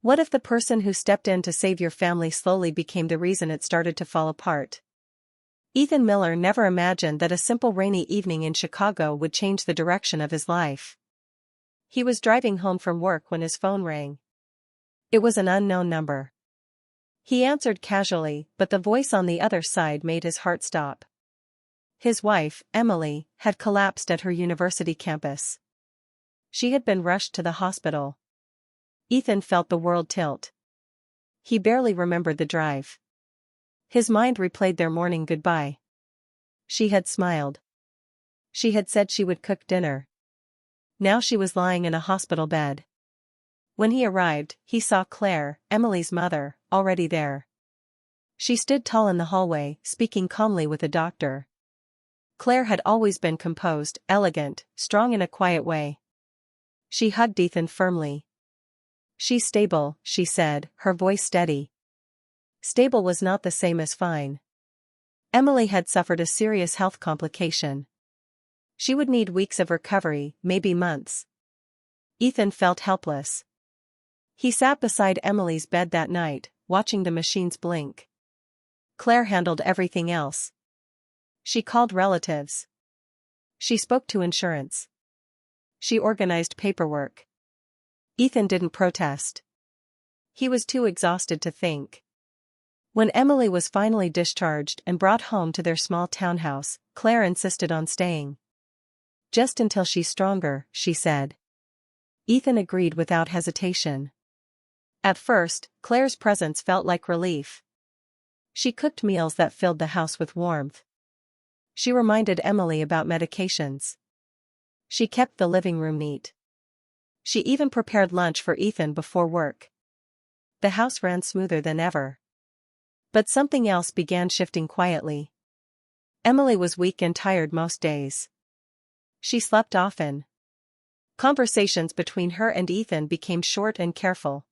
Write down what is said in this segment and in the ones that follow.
What if the person who stepped in to save your family slowly became the reason it started to fall apart? Ethan Miller never imagined that a simple rainy evening in Chicago would change the direction of his life. He was driving home from work when his phone rang. It was an unknown number. He answered casually, but the voice on the other side made his heart stop. His wife, Emily, had collapsed at her university campus. She had been rushed to the hospital. Ethan felt the world tilt. He barely remembered the drive. His mind replayed their morning goodbye. She had smiled. She had said she would cook dinner. Now she was lying in a hospital bed. When he arrived, he saw Clare, Emily's mother, already there. She stood tall in the hallway, speaking calmly with a doctor. Clare had always been composed, elegant, strong in a quiet way. She hugged Ethan firmly. "She's stable," she said, her voice steady. Stable was not the same as fine. Emily had suffered a serious health complication. She would need weeks of recovery, maybe months. Ethan felt helpless. He sat beside Emily's bed that night, watching the machines blink. Claire handled everything else. She called relatives. She spoke to insurance. She organized paperwork. Ethan didn't protest. He was too exhausted to think. When Emily was finally discharged and brought home to their small townhouse, Claire insisted on staying. "Just until she's stronger," she said. Ethan agreed without hesitation. At first, Claire's presence felt like relief. She cooked meals that filled the house with warmth. She reminded Emily about medications. She kept the living room neat. She even prepared lunch for Ethan before work. The house ran smoother than ever. But something else began shifting quietly. Emily was weak and tired most days. She slept often. Conversations between her and Ethan became short and careful.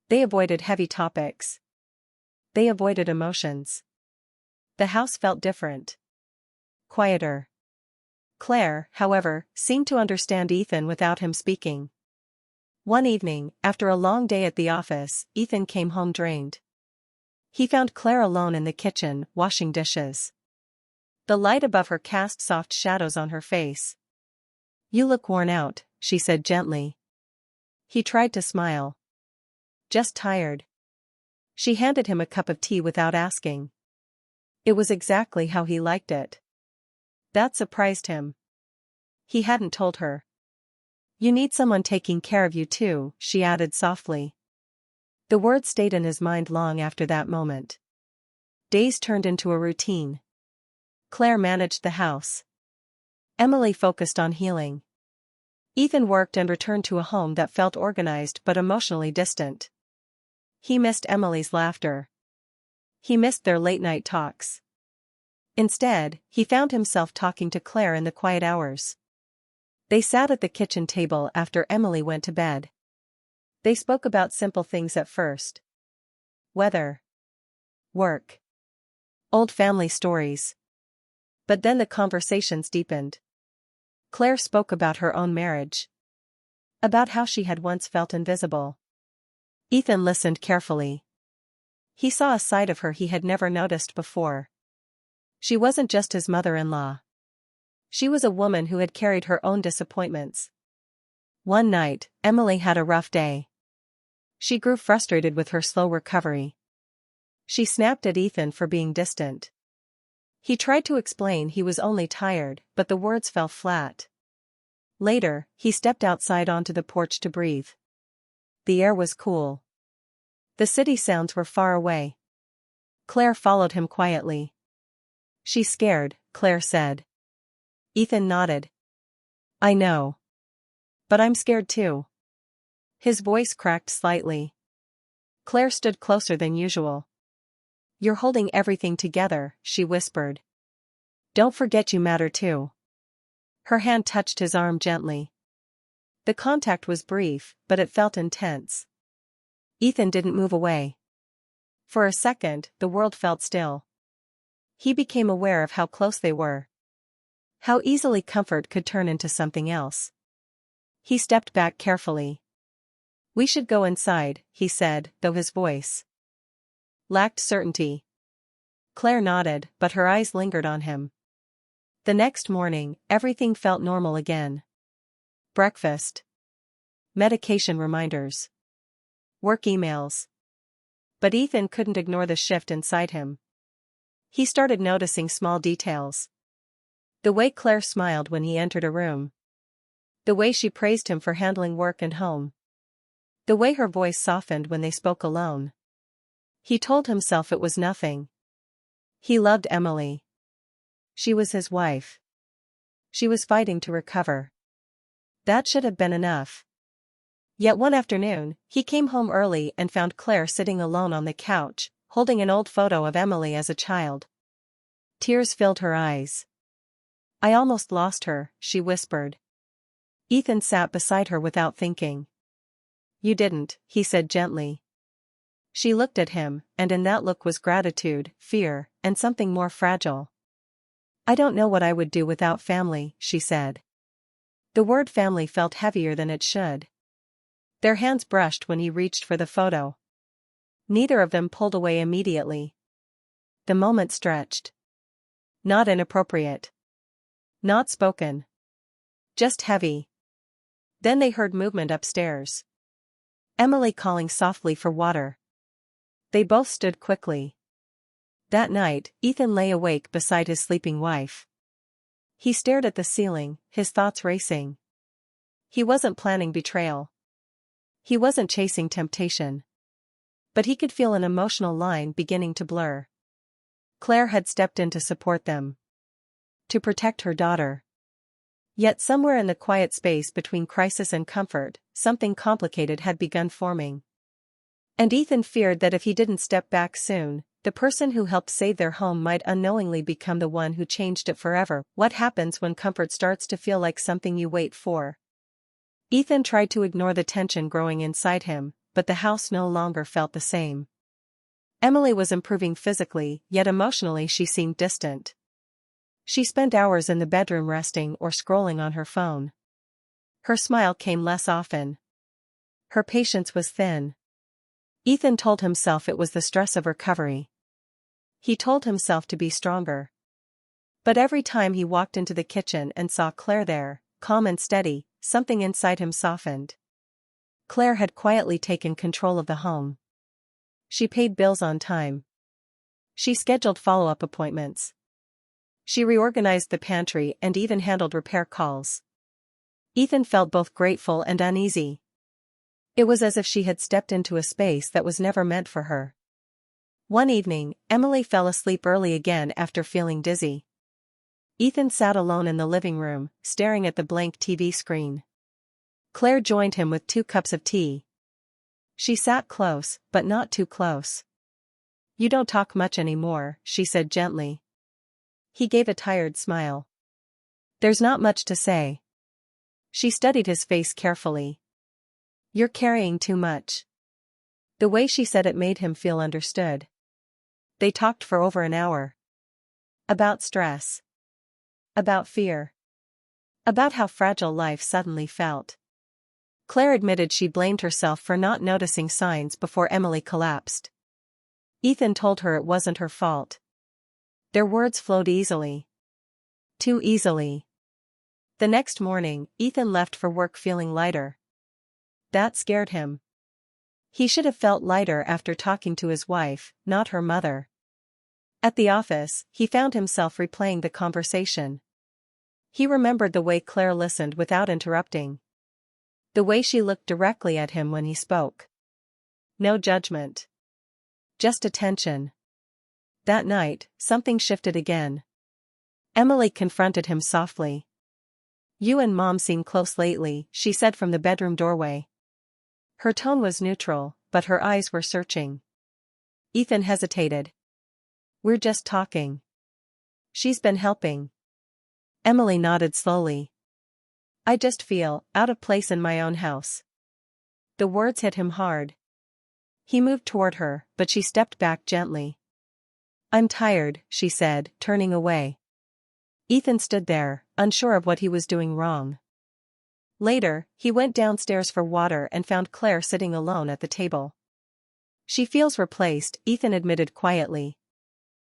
They avoided heavy topics. They avoided emotions. The house felt different. Quieter. Claire, however, seemed to understand Ethan without him speaking. One evening, after a long day at the office, Ethan came home drained. He found Claire alone in the kitchen, washing dishes. The light above her cast soft shadows on her face. "You look worn out," she said gently. He tried to smile. "Just tired." She handed him a cup of tea without asking. It was exactly how he liked it. That surprised him. He hadn't told her. "You need someone taking care of you too," she added softly. The word stayed in his mind long after that moment. Days turned into a routine. Claire managed the house. Emily focused on healing. Ethan worked and returned to a home that felt organized but emotionally distant. He missed Emily's laughter. He missed their late-night talks. Instead, he found himself talking to Claire in the quiet hours. They sat at the kitchen table after Emily went to bed. They spoke about simple things at first. Weather. Work. Old family stories. But then the conversations deepened. Claire spoke about her own marriage. About how she had once felt invisible. Ethan listened carefully. He saw a side of her he had never noticed before. She wasn't just his mother-in-law. She was a woman who had carried her own disappointments. One night, Emily had a rough day. She grew frustrated with her slow recovery. She snapped at Ethan for being distant. He tried to explain he was only tired, but the words fell flat. Later, he stepped outside onto the porch to breathe. The air was cool. The city sounds were far away. Claire followed him quietly. "She's scared," Claire said. Ethan nodded. "I know. But I'm scared too." His voice cracked slightly. Claire stood closer than usual. "You're holding everything together," she whispered. "Don't forget you matter too." Her hand touched his arm gently. The contact was brief, but it felt intense. Ethan didn't move away. For a second, the world felt still. He became aware of how close they were. How easily comfort could turn into something else. He stepped back carefully. We should go inside, he said, though his voice lacked certainty. Claire nodded, but her eyes lingered on him. The next morning, everything felt normal again. Breakfast. Medication reminders. Work emails. But Ethan couldn't ignore the shift inside him. He started noticing small details. The way Claire smiled when he entered a room. The way she praised him for handling work and home. The way her voice softened when they spoke alone. He told himself it was nothing. He loved Emily. She was his wife. She was fighting to recover. That should have been enough. Yet one afternoon, he came home early and found Claire sitting alone on the couch, holding an old photo of Emily as a child. Tears filled her eyes. I almost lost her, she whispered. Ethan sat beside her without thinking. You didn't, he said gently. She looked at him, and in that look was gratitude, fear, and something more fragile. I don't know what I would do without family, she said. The word family felt heavier than it should. Their hands brushed when he reached for the photo. Neither of them pulled away immediately. The moment stretched. Not inappropriate. Not spoken. Just heavy. Then they heard movement upstairs. Emily calling softly for water. They both stood quickly. That night, Ethan lay awake beside his sleeping wife. He stared at the ceiling, his thoughts racing. He wasn't planning betrayal. He wasn't chasing temptation. But he could feel an emotional line beginning to blur. Claire had stepped in to support them. To protect her daughter. Yet somewhere in the quiet space between crisis and comfort, something complicated had begun forming. And Ethan feared that if he didn't step back soon, the person who helped save their home might unknowingly become the one who changed it forever. What happens when comfort starts to feel like something you wait for? Ethan tried to ignore the tension growing inside him, but the house no longer felt the same. Emily was improving physically, yet emotionally she seemed distant. She spent hours in the bedroom resting or scrolling on her phone. Her smile came less often. Her patience was thin. Ethan told himself it was the stress of recovery. He told himself to be stronger. But every time he walked into the kitchen and saw Claire there, calm and steady, something inside him softened. Claire had quietly taken control of the home. She paid bills on time. She scheduled follow-up appointments. She reorganized the pantry and even handled repair calls. Ethan felt both grateful and uneasy. It was as if she had stepped into a space that was never meant for her. One evening, Emily fell asleep early again after feeling dizzy. Ethan sat alone in the living room, staring at the blank TV screen. Claire joined him with 2 cups of tea. She sat close, but not too close. You don't talk much anymore, she said gently. He gave a tired smile. There's not much to say. She studied his face carefully. You're carrying too much. The way she said it made him feel understood. They talked for over an hour. About stress. About fear. About how fragile life suddenly felt. Claire admitted she blamed herself for not noticing signs before Emily collapsed. Ethan told her it wasn't her fault. Their words flowed easily. Too easily. The next morning, Ethan left for work feeling lighter. That scared him. He should have felt lighter after talking to his wife, not her mother. At the office, he found himself replaying the conversation. He remembered the way Claire listened without interrupting. The way she looked directly at him when he spoke. No judgment. Just attention. That night, something shifted again. Emily confronted him softly. You and Mom seem close lately, she said from the bedroom doorway. Her tone was neutral, but her eyes were searching. Ethan hesitated. We're just talking. She's been helping. Emily nodded slowly. I just feel out of place in my own house. The words hit him hard. He moved toward her, but she stepped back gently. I'm tired, she said, turning away. Ethan stood there, unsure of what he was doing wrong. Later, he went downstairs for water and found Claire sitting alone at the table. She feels replaced, Ethan admitted quietly.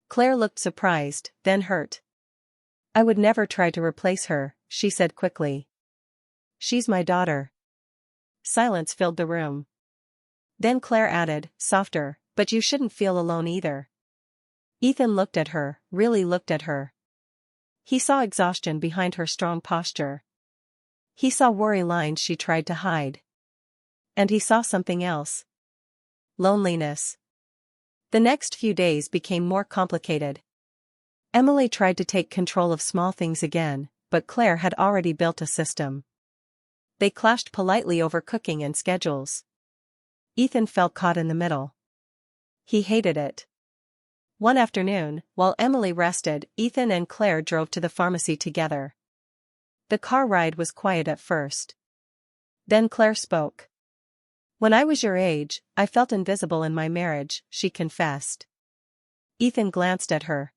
Claire looked surprised, then hurt. I would never try to replace her, she said quickly. She's my daughter. Silence filled the room. Then Claire added, softer, but you shouldn't feel alone either. Ethan looked at her, really looked at her. He saw exhaustion behind her strong posture. He saw worry lines she tried to hide. And he saw something else. Loneliness. The next few days became more complicated. Emily tried to take control of small things again, but Claire had already built a system. They clashed politely over cooking and schedules. Ethan felt caught in the middle. He hated it. One afternoon, while Emily rested, Ethan and Claire drove to the pharmacy together. The car ride was quiet at first. Then Claire spoke. When I was your age, I felt invisible in my marriage, she confessed. Ethan glanced at her.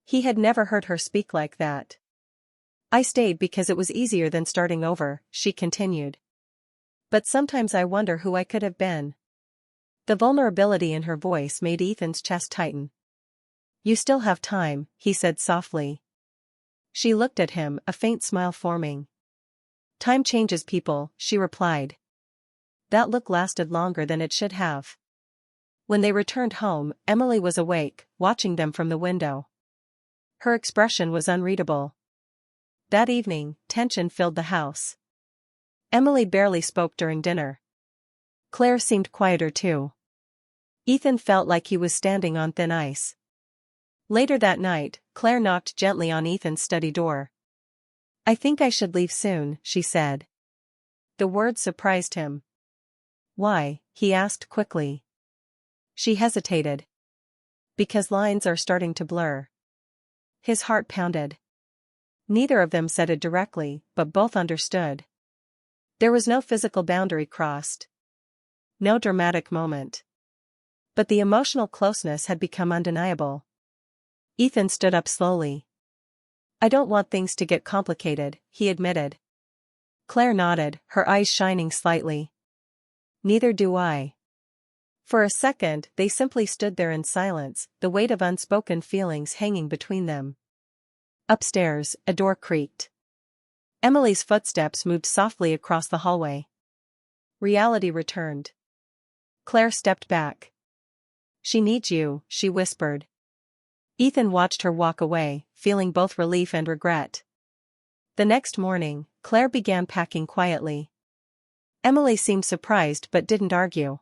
He had never heard her speak like that. I stayed because it was easier than starting over, she continued. But sometimes I wonder who I could have been. The vulnerability in her voice made Ethan's chest tighten. You still have time, he said softly. She looked at him, a faint smile forming. Time changes people, she replied. That look lasted longer than it should have. When they returned home, Emily was awake, watching them from the window. Her expression was unreadable. That evening, tension filled the house. Emily barely spoke during dinner. Claire seemed quieter too. Ethan felt like he was standing on thin ice. Later that night, Claire knocked gently on Ethan's study door. I think I should leave soon, she said. The words surprised him. Why? He asked quickly. She hesitated. Because lines are starting to blur. His heart pounded. Neither of them said it directly, but both understood. There was no physical boundary crossed. No dramatic moment. But the emotional closeness had become undeniable. Ethan stood up slowly. I don't want things to get complicated, he admitted. Claire nodded, her eyes shining slightly. Neither do I. For a second, they simply stood there in silence, the weight of unspoken feelings hanging between them. Upstairs, a door creaked. Emily's footsteps moved softly across the hallway. Reality returned. Claire stepped back. She needs you, she whispered. Ethan watched her walk away, feeling both relief and regret. The next morning, Claire began packing quietly. Emily seemed surprised but didn't argue.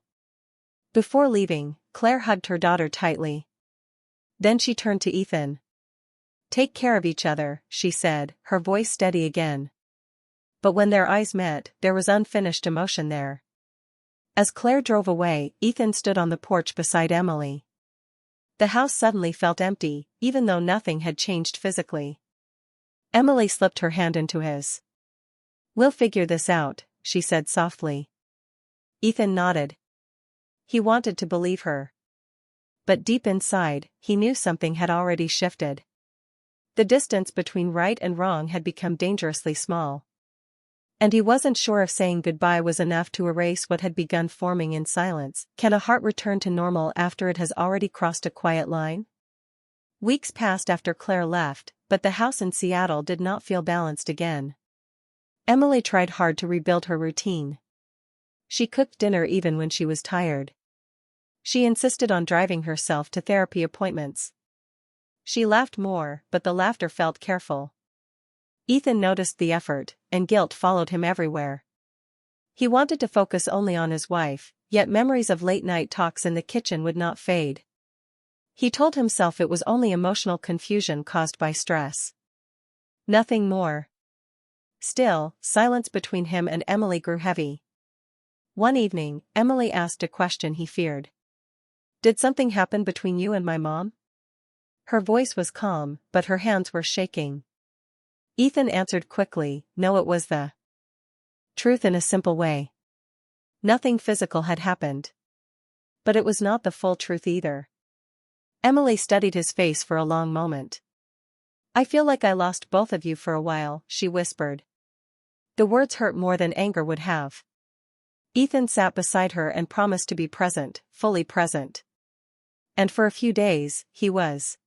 Before leaving, Claire hugged her daughter tightly. Then she turned to Ethan. Take care of each other, she said, her voice steady again. But when their eyes met, there was unfinished emotion there. As Claire drove away, Ethan stood on the porch beside Emily. The house suddenly felt empty, even though nothing had changed physically. Emily slipped her hand into his. We'll figure this out, she said softly. Ethan nodded. He wanted to believe her. But deep inside, he knew something had already shifted. The distance between right and wrong had become dangerously small. And he wasn't sure if saying goodbye was enough to erase what had begun forming in silence. Can a heart return to normal after it has already crossed a quiet line? Weeks passed after Claire left, but the house in Seattle did not feel balanced again. Emily tried hard to rebuild her routine. She cooked dinner even when she was tired. She insisted on driving herself to therapy appointments. She laughed more, but the laughter felt careful. Ethan noticed the effort, and guilt followed him everywhere. He wanted to focus only on his wife, yet memories of late-night talks in the kitchen would not fade. He told himself it was only emotional confusion caused by stress. Nothing more. Still, silence between him and Emily grew heavy. One evening, Emily asked a question he feared. Did something happen between you and my mom? Her voice was calm, but her hands were shaking. Ethan answered quickly, no, it was the truth in a simple way. Nothing physical had happened. But it was not the full truth either. Emily studied his face for a long moment. I feel like I lost both of you for a while, she whispered. The words hurt more than anger would have. Ethan sat beside her and promised to be present, fully present. And for a few days, he was.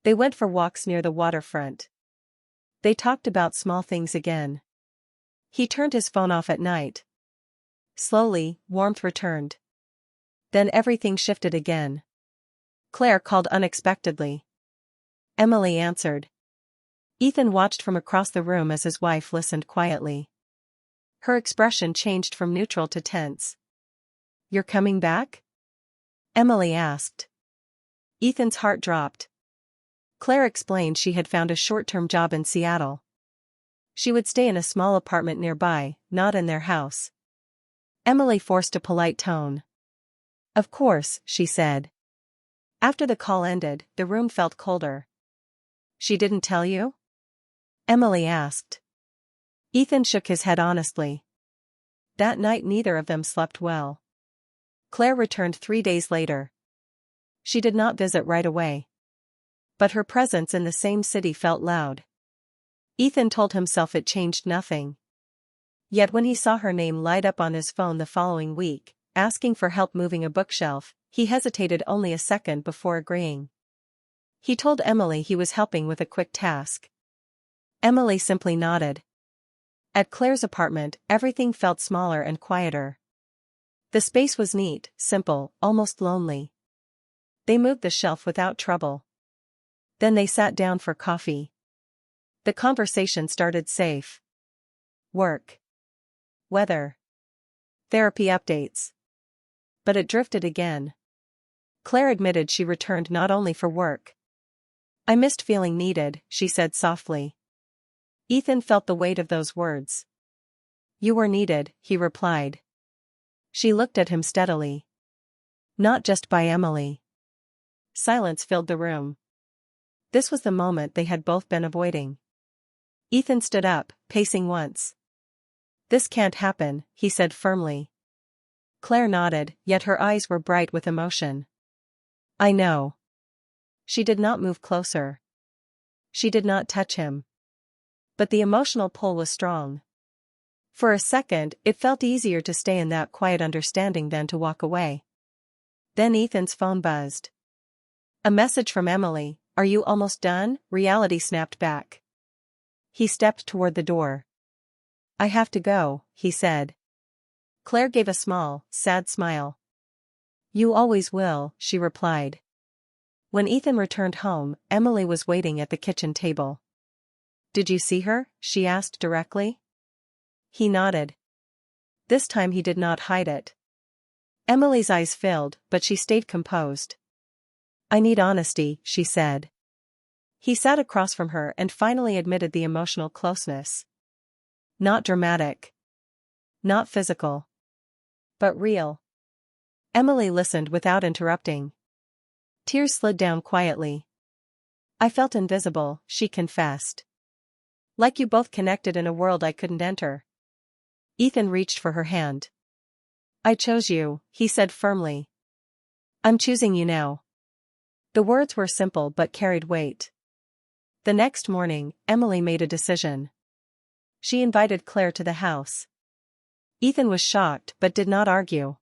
They went for walks near the waterfront. They talked about small things again. He turned his phone off at night. Slowly, warmth returned. Then everything shifted again. Claire called unexpectedly. Emily answered. Ethan watched from across the room as his wife listened quietly. Her expression changed from neutral to tense. "You're coming back?" Emily asked. Ethan's heart dropped. Claire explained she had found a short-term job in Seattle. She would stay in a small apartment nearby, not in their house. Emily forced a polite tone. "Of course," she said. After the call ended, the room felt colder. "She didn't tell you?" Emily asked. Ethan shook his head honestly. That night neither of them slept well. Claire returned 3 days later. She did not visit right away. But her presence in the same city felt loud. Ethan told himself it changed nothing. Yet when he saw her name light up on his phone the following week, asking for help moving a bookshelf, he hesitated only a second before agreeing. He told Emily he was helping with a quick task. Emily simply nodded. At Claire's apartment, everything felt smaller and quieter. The space was neat, simple, almost lonely. They moved the shelf without trouble. Then they sat down for coffee. The conversation started safe. Work. Weather. Therapy updates. But it drifted again. Claire admitted she returned not only for work. "I missed feeling needed," she said softly. Ethan felt the weight of those words. "You were needed," he replied. She looked at him steadily. Not just by Emily. Silence filled the room. This was the moment they had both been avoiding. Ethan stood up, pacing once. "This can't happen," he said firmly. Claire nodded, yet her eyes were bright with emotion. "I know." She did not move closer. She did not touch him. But the emotional pull was strong. For a second, it felt easier to stay in that quiet understanding than to walk away. Then Ethan's phone buzzed. A message from Emily. "Are you almost done?" Reality snapped back. He stepped toward the door. "I have to go," he said. Claire gave a small, sad smile. "You always will," she replied. When Ethan returned home, Emily was waiting at the kitchen table. "Did you see her?" she asked directly. He nodded. This time he did not hide it. Emily's eyes filled, but she stayed composed. "I need honesty," she said. He sat across from her and finally admitted the emotional closeness. Not dramatic. Not physical. But real. Emily listened without interrupting. Tears slid down quietly. "I felt invisible," she confessed. "Like you both connected in a world I couldn't enter." Ethan reached for her hand. "I chose you," he said firmly. "I'm choosing you now." The words were simple but carried weight. The next morning, Emily made a decision. She invited Claire to the house. Ethan was shocked but did not argue.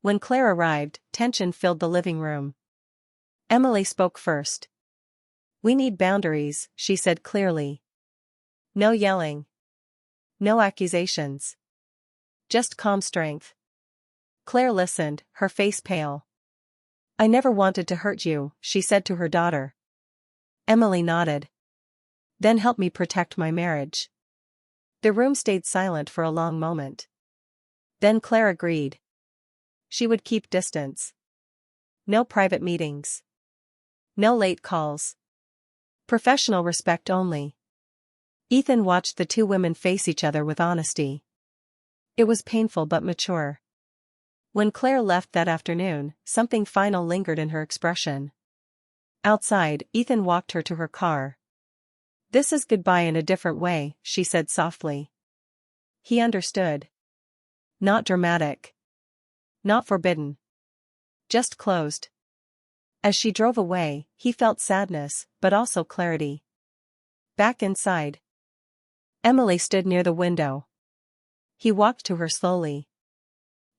When Claire arrived, tension filled the living room. Emily spoke first. "We need boundaries," she said clearly. "No yelling. No accusations. Just calm strength." Claire listened, her face pale. "I never wanted to hurt you," she said to her daughter. Emily nodded. "Then help me protect my marriage." The room stayed silent for a long moment. Then Claire agreed. She would keep distance. No private meetings. No late calls. Professional respect only. Ethan watched the two women face each other with honesty. It was painful but mature. When Claire left that afternoon, something final lingered in her expression. Outside, Ethan walked her to her car. "This is goodbye in a different way," she said softly. He understood. Not dramatic. Not forbidden. Just closed. As she drove away, he felt sadness, but also clarity. Back inside. Emily stood near the window. He walked to her slowly.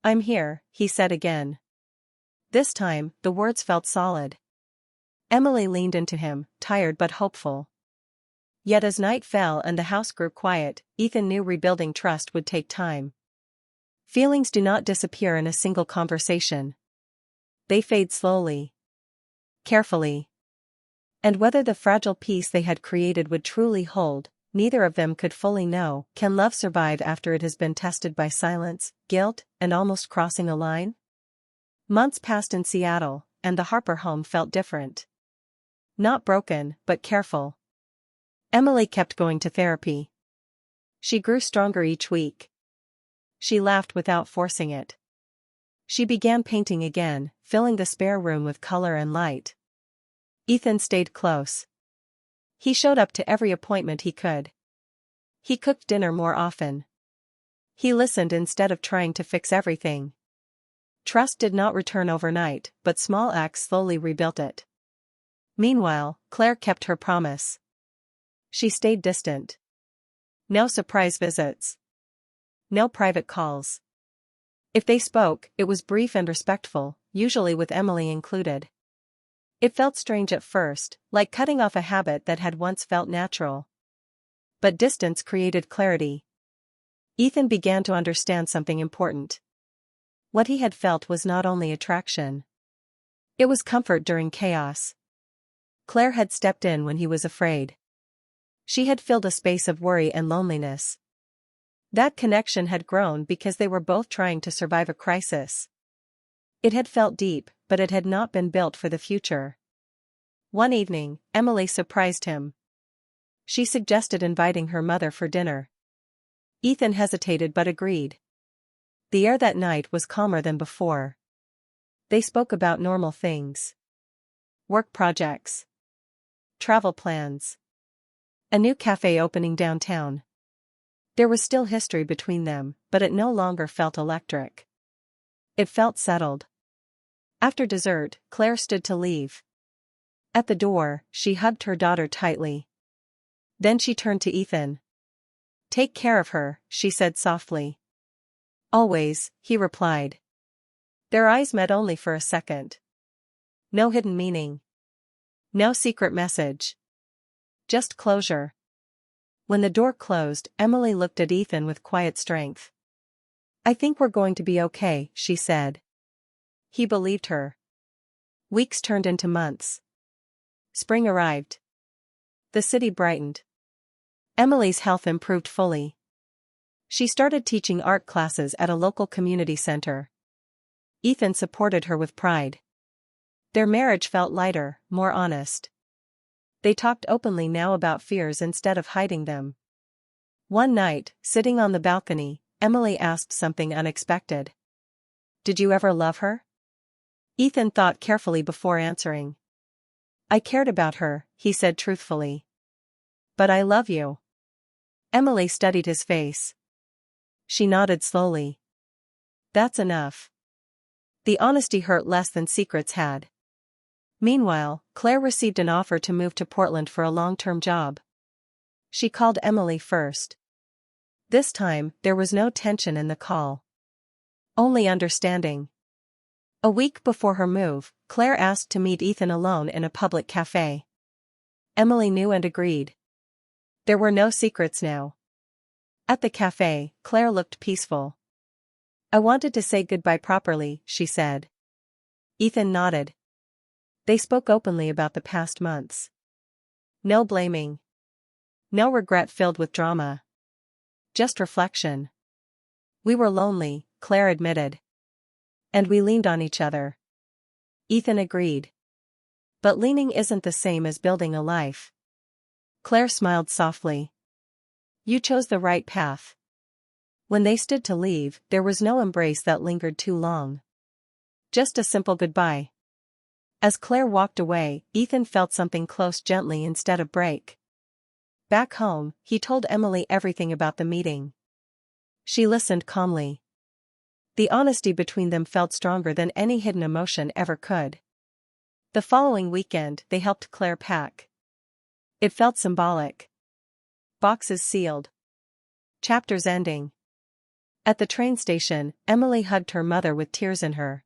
"I'm here," he said again. This time, the words felt solid. Emily leaned into him, tired but hopeful. Yet as night fell and the house grew quiet, Ethan knew rebuilding trust would take time. Feelings do not disappear in a single conversation. They fade slowly. Carefully. And whether the fragile peace they had created would truly hold, neither of them could fully know. Can love survive after it has been tested by silence, guilt, and almost crossing a line? Months passed in Seattle, and the Harper home felt different. Not broken, but careful. Emily kept going to therapy. She grew stronger each week. She laughed without forcing it. She began painting again, filling the spare room with color and light. Ethan stayed close. He showed up to every appointment he could. He cooked dinner more often. He listened instead of trying to fix everything. Trust did not return overnight, but small acts slowly rebuilt it. Meanwhile, Claire kept her promise. She stayed distant. No surprise visits. No private calls. If they spoke, it was brief and respectful, usually with Emily included. It felt strange at first, like cutting off a habit that had once felt natural. But distance created clarity. Ethan began to understand something important. What he had felt was not only attraction. It was comfort during chaos. Claire had stepped in when he was afraid. She had filled a space of worry and loneliness. That connection had grown because they were both trying to survive a crisis. It had felt deep, but it had not been built for the future. One evening, Emily surprised him. She suggested inviting her mother for dinner. Ethan hesitated but agreed. The air that night was calmer than before. They spoke about normal things. Work projects. Travel plans. A new cafe opening downtown. There was still history between them, but it no longer felt electric. It felt settled. After dessert, Claire stood to leave. At the door, she hugged her daughter tightly. Then she turned to Ethan. "Take care of her," she said softly. "Always," he replied. Their eyes met only for a second. No hidden meaning. No secret message. Just closure. When the door closed, Emily looked at Ethan with quiet strength. "I think we're going to be okay," she said. He believed her. Weeks turned into months. Spring arrived. The city brightened. Emily's health improved fully. She started teaching art classes at a local community center. Ethan supported her with pride. Their marriage felt lighter, more honest. They talked openly now about fears instead of hiding them. One night, sitting on the balcony, Emily asked something unexpected. "Did you ever love her?" Ethan thought carefully before answering. "I cared about her," he said truthfully. "But I love you." Emily studied his face. She nodded slowly. "That's enough." The honesty hurt less than secrets had. Meanwhile, Claire received an offer to move to Portland for a long-term job. She called Emily first. This time, there was no tension in the call. Only understanding. A week before her move, Claire asked to meet Ethan alone in a public cafe. Emily knew and agreed. There were no secrets now. At the cafe, Claire looked peaceful. "I wanted to say goodbye properly," she said. Ethan nodded. They spoke openly about the past months. No blaming. No regret filled with drama. Just reflection. "We were lonely," Claire admitted. "And we leaned on each other." Ethan agreed. "But leaning isn't the same as building a life." Claire smiled softly. "You chose the right path." When they stood to leave, there was no embrace that lingered too long. Just a simple goodbye. As Claire walked away, Ethan felt something close gently instead of break. Back home, he told Emily everything about the meeting. She listened calmly. The honesty between them felt stronger than any hidden emotion ever could. The following weekend, they helped Claire pack. It felt symbolic. Boxes sealed. Chapters ending. At the train station, Emily hugged her mother with tears in her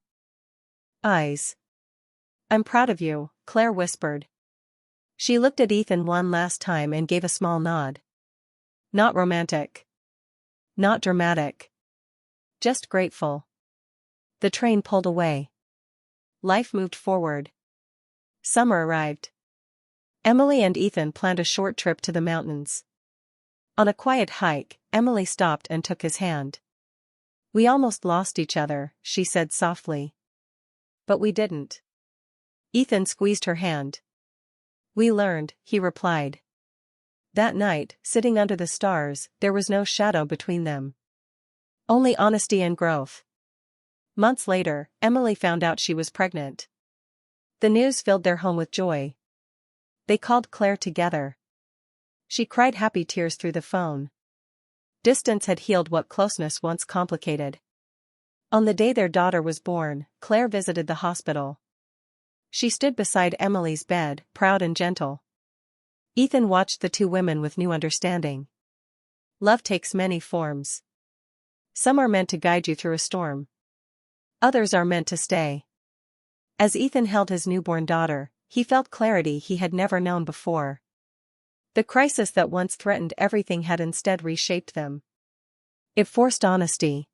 eyes. "I'm proud of you," Claire whispered. She looked at Ethan one last time and gave a small nod. "Not romantic. Not dramatic. Just grateful." The train pulled away. Life moved forward. Summer arrived. Emily and Ethan planned a short trip to the mountains. On a quiet hike, Emily stopped and took his hand. "We almost lost each other," she said softly. "But we didn't." Ethan squeezed her hand. "We learned," he replied. That night, sitting under the stars, there was no shadow between them. Only honesty and growth. Months later, Emily found out she was pregnant. The news filled their home with joy. They called Claire together. She cried happy tears through the phone. Distance had healed what closeness once complicated. On the day their daughter was born, Claire visited the hospital. She stood beside Emily's bed, proud and gentle. Ethan watched the two women with new understanding. Love takes many forms. Some are meant to guide you through a storm. Others are meant to stay. As Ethan held his newborn daughter, he felt clarity he had never known before. The crisis that once threatened everything had instead reshaped them. It forced honesty.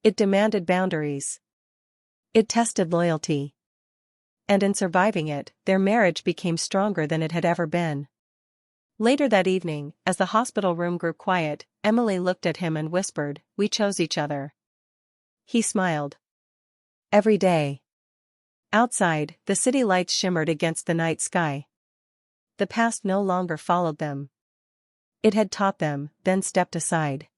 It demanded boundaries. It tested loyalty. And in surviving it, their marriage became stronger than it had ever been. Later that evening, as the hospital room grew quiet, Emily looked at him and whispered, "We chose each other." He smiled. Every day. Outside, the city lights shimmered against the night sky. The past no longer followed them. It had taught them, then stepped aside.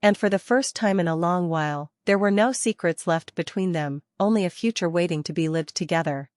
And for the first time in a long while, there were no secrets left between them, only a future waiting to be lived together.